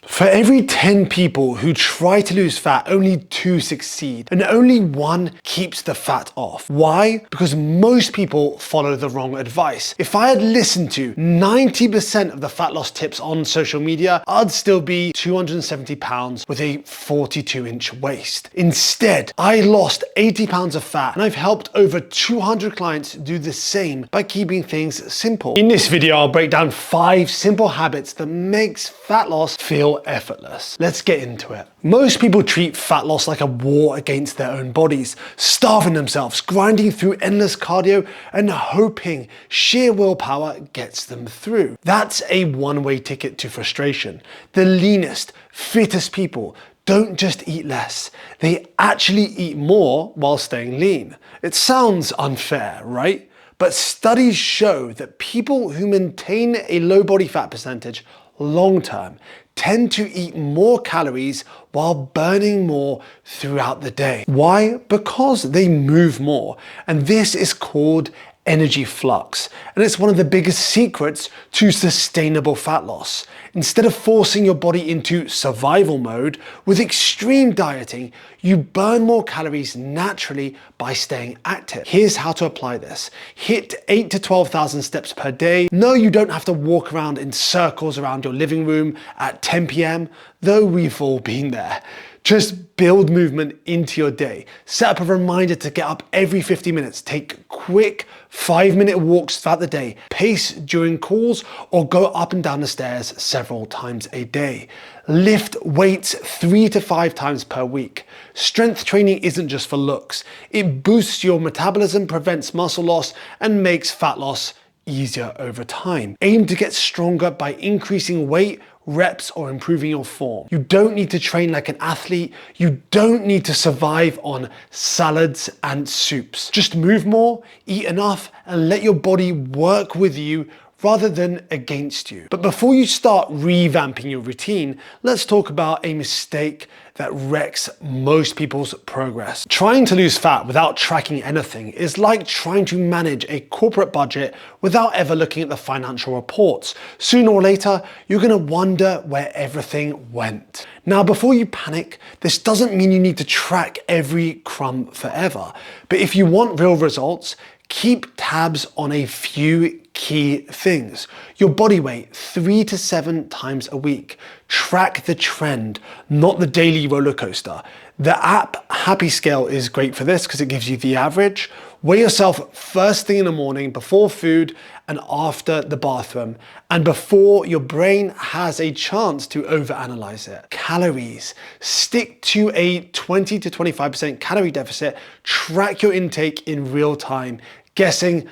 For every 10 people who try to lose fat, only 2 succeed, and only 1 keeps the fat off. Why? Because most people follow the wrong advice. If I had listened to 90% of the fat loss tips on social media, I'd still be 270 pounds with a 42-inch waist. Instead, I lost 80 pounds of fat, and I've helped over 200 clients do the same by keeping things simple. In this video, I'll break down 5 simple habits that makes fat loss feel effortless. Let's get into it. Most people treat fat loss like a war against their own bodies, starving themselves, grinding through endless cardio, and hoping sheer willpower gets them through. That's a one-way ticket to frustration. The leanest, fittest people don't just eat less, they actually eat more while staying lean. It sounds unfair, right? But studies show that people who maintain a low body fat percentage long-term tend to eat more calories while burning more throughout the day. Why? Because they move more, and this is called energy flux, and it's one of the biggest secrets to sustainable fat loss. Instead of forcing your body into survival mode with extreme dieting, you burn more calories naturally by staying active. Here's how to apply this. Hit 8,000 to 12,000 steps per day. No, you don't have to walk around in circles around your living room at 10 p.m, though we've all been there. Just build movement into your day. Set up a reminder to get up every 50 minutes. Take quick 5-minute walks throughout the day. Pace during calls or go up and down the stairs several times a day. Lift weights 3 to 5 times per week. Strength training isn't just for looks. It boosts your metabolism, prevents muscle loss, and makes fat loss easier over time. Aim to get stronger by increasing weight, reps, or improving your form. You don't need to train like an athlete. You don't need to survive on salads and soups. Just move more, eat enough, and let your body work with you rather than against you. But before you start revamping your routine, let's talk about a mistake that wrecks most people's progress. Trying to lose fat without tracking anything is like trying to manage a corporate budget without ever looking at the financial reports. Sooner or later, you're gonna wonder where everything went. Now, before you panic, this doesn't mean you need to track every crumb forever. But if you want real results, keep tabs on a few key things. Your body weight 3 to 7 times a week. Track the trend, not the daily roller coaster. The app Happy Scale is great for this because it gives you the average. Weigh yourself first thing in the morning, before food and after the bathroom, and before your brain has a chance to overanalyze it. Calories. Stick to a 20 to 25% calorie deficit. Track your intake in real time. Guessing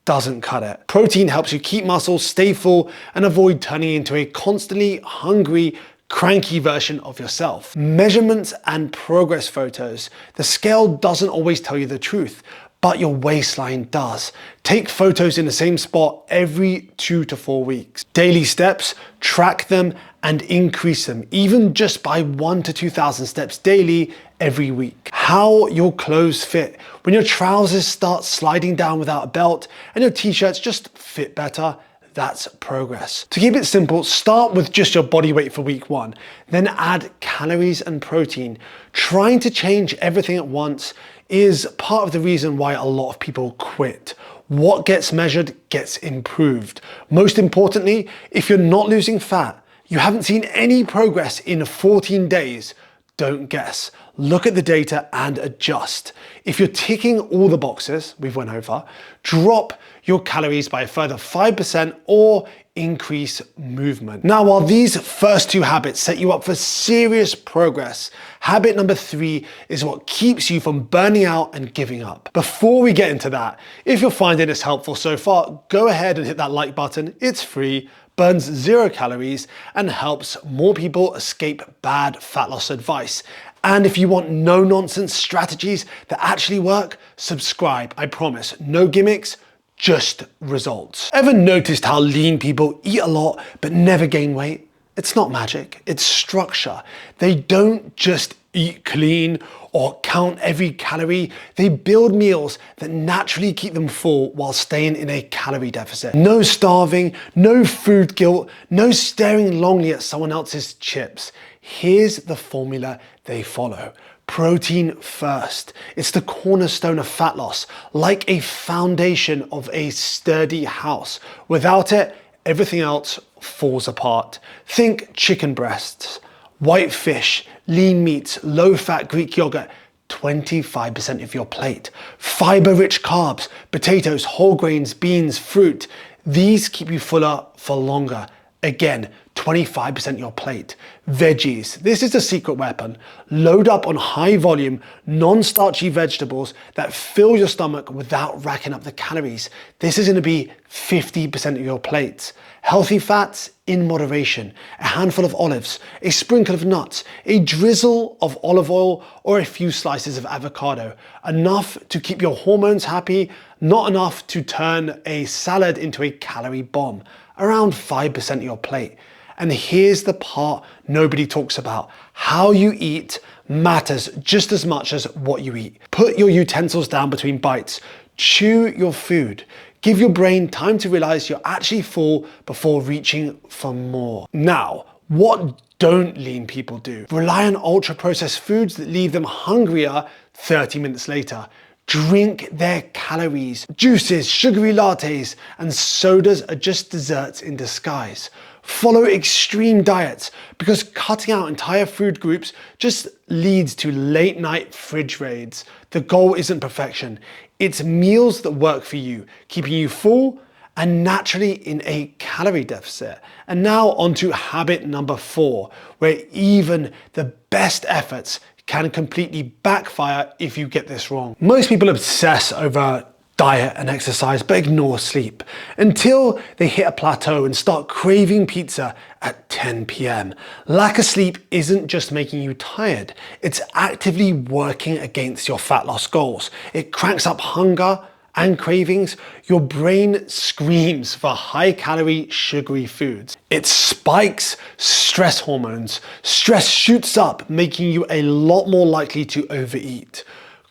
doesn't cut it. Protein helps you keep muscle, stay full, and avoid turning into a constantly hungry, cranky version of yourself. Measurements and progress photos. The scale doesn't always tell you the truth, but your waistline does. Take photos in the same spot every 2 to 4 weeks. Daily steps, track them and increase them, even just by 1,000 to 2,000 steps daily every week. How your clothes fit. When your trousers start sliding down without a belt and your t-shirts just fit better, that's progress. To keep it simple, start with just your body weight for week 1, then add calories and protein. Trying to change everything at once is part of the reason why a lot of people quit. What gets measured gets improved. Most importantly, if you're not losing fat, you haven't seen any progress in 14 days, don't guess. Look at the data and adjust. If you're ticking all the boxes we've went over, drop your calories by a further 5% or increase movement. Now, while these first 2 habits set you up for serious progress, habit number 3 is what keeps you from burning out and giving up. Before we get into that, if you're finding this helpful so far, go ahead and hit that like button. It's free, burns 0 calories, and helps more people escape bad fat loss advice. And if you want no-nonsense strategies that actually work, subscribe. I promise, no gimmicks, just results. Ever noticed how lean people eat a lot but never gain weight? It's not magic, it's structure. They don't just eat clean or count every calorie. They build meals that naturally keep them full while staying in a calorie deficit. No starving, no food guilt, no staring longingly at someone else's chips. Here's the formula they follow. Protein first. It's the cornerstone of fat loss, like a foundation of a sturdy house. Without it, everything else falls apart. Think chicken breasts, white fish, lean meats, low-fat Greek yogurt, 25% of your plate. Fiber-rich carbs, potatoes, whole grains, beans, fruit. These keep you fuller for longer. Again, 25% of your plate. Veggies, this is a secret weapon. Load up on high volume, non-starchy vegetables that fill your stomach without racking up the calories. This is gonna be 50% of your plate. Healthy fats in moderation, a handful of olives, a sprinkle of nuts, a drizzle of olive oil, or a few slices of avocado. Enough to keep your hormones happy, not enough to turn a salad into a calorie bomb. Around 5% of your plate. And here's the part nobody talks about. How you eat matters just as much as what you eat. Put your utensils down between bites. Chew your food. Give your brain time to realize you're actually full before reaching for more. Now, what don't lean people do? Rely on ultra-processed foods that leave them hungrier 30 minutes later. Drink their calories. Juices, sugary lattes, and sodas are just desserts in disguise. Follow extreme diets because cutting out entire food groups just leads to late night fridge raids. The goal isn't perfection. It's meals that work for you, keeping you full and naturally in a calorie deficit. And now on to habit number 4, where even the best efforts can completely backfire if you get this wrong. Most people obsess over diet and exercise, but ignore sleep until they hit a plateau and start craving pizza at 10 p.m. Lack of sleep isn't just making you tired, it's actively working against your fat loss goals. It cranks up hunger and cravings. Your brain screams for high calorie, sugary foods. It spikes stress hormones. Stress shoots up, making you a lot more likely to overeat.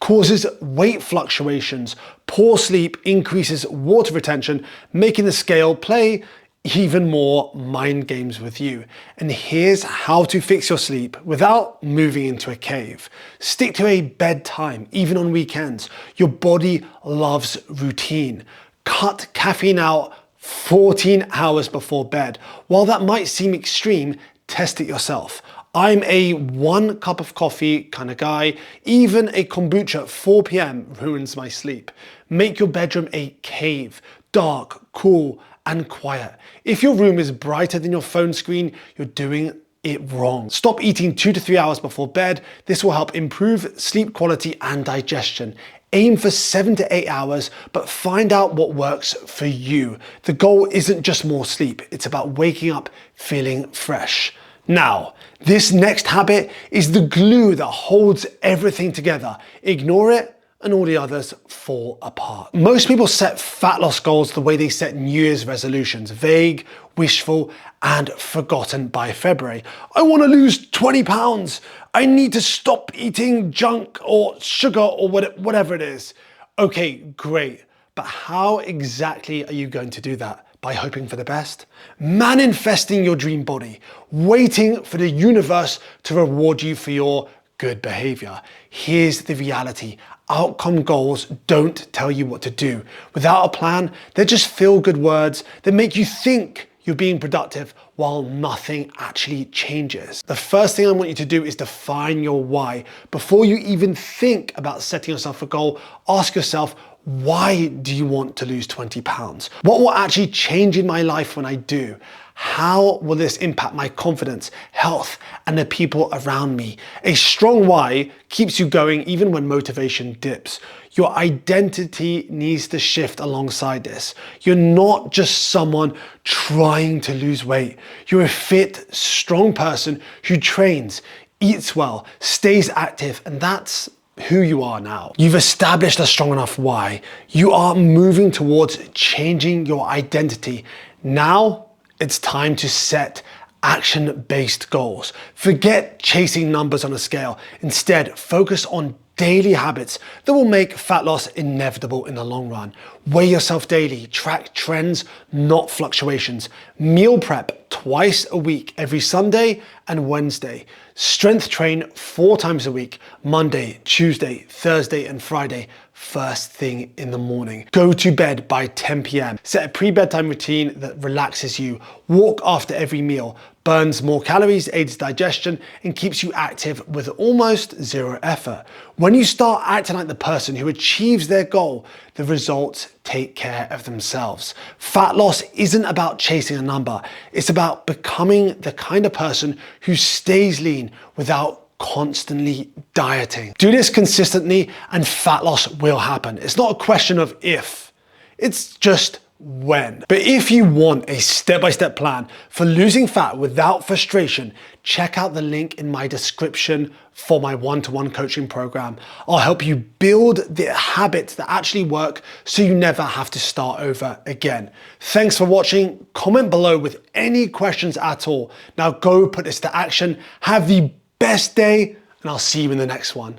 Causes weight fluctuations. Poor sleep increases water retention, making the scale play even more mind games with you. And here's how to fix your sleep without moving into a cave. Stick to a bedtime, even on weekends. Your body loves routine. Cut caffeine out 14 hours before bed. While that might seem extreme, test it yourself. I'm a 1 cup of coffee kind of guy. Even a kombucha at 4 p.m. ruins my sleep. Make your bedroom a cave, dark, cool, and quiet. If your room is brighter than your phone screen, you're doing it wrong. Stop eating 2 to 3 hours before bed. This will help improve sleep quality and digestion. Aim for 7 to 8 hours, but find out what works for you. The goal isn't just more sleep. It's about waking up feeling fresh. Now, this next habit is the glue that holds everything together. Ignore it and all the others fall apart. Most people set fat loss goals the way they set New Year's resolutions, vague, wishful, and forgotten by February. I want to lose 20 pounds. I need to stop eating junk or sugar or whatever it is. Okay, great. But how exactly are you going to do that? By hoping for the best? Manifesting your dream body, waiting for the universe to reward you for your good behavior. Here's the reality. Outcome goals don't tell you what to do. Without a plan, they're just feel-good words that make you think you're being productive while nothing actually changes. The first thing I want you to do is define your why. Before you even think about setting yourself a goal, ask yourself, why do you want to lose 20 pounds? What will actually change in my life when I do? How will this impact my confidence, health, and the people around me? A strong why keeps you going even when motivation dips. Your identity needs to shift alongside this. You're not just someone trying to lose weight. You're a fit, strong person who trains, eats well, stays active, and that's who you are now. You've established a strong enough why. You are moving towards changing your identity. Now it's time to set action-based goals. Forget chasing numbers on a scale. Instead, focus on daily habits that will make fat loss inevitable in the long run. Weigh yourself daily, track trends, not fluctuations. Meal prep twice a week, every Sunday and Wednesday. Strength train 4 times a week, Monday, Tuesday, Thursday, and Friday, first thing in the morning. Go to bed by 10 p.m. Set a pre-bedtime routine that relaxes you. Walk after every meal. Burns more calories, aids digestion, and keeps you active with almost zero effort. When you start acting like the person who achieves their goal, the results take care of themselves. Fat loss isn't about chasing a number. It's about becoming the kind of person who stays lean without constantly dieting. Do this consistently and fat loss will happen. It's not a question of if, it's just when. But if you want a step-by-step plan for losing fat without frustration, check out the link in my description for my one-to-one coaching program. I'll help you build the habits that actually work so you never have to start over again. Thanks for watching. Comment below with any questions at all. Now go put this to action. Have the best day, and I'll see you in the next one.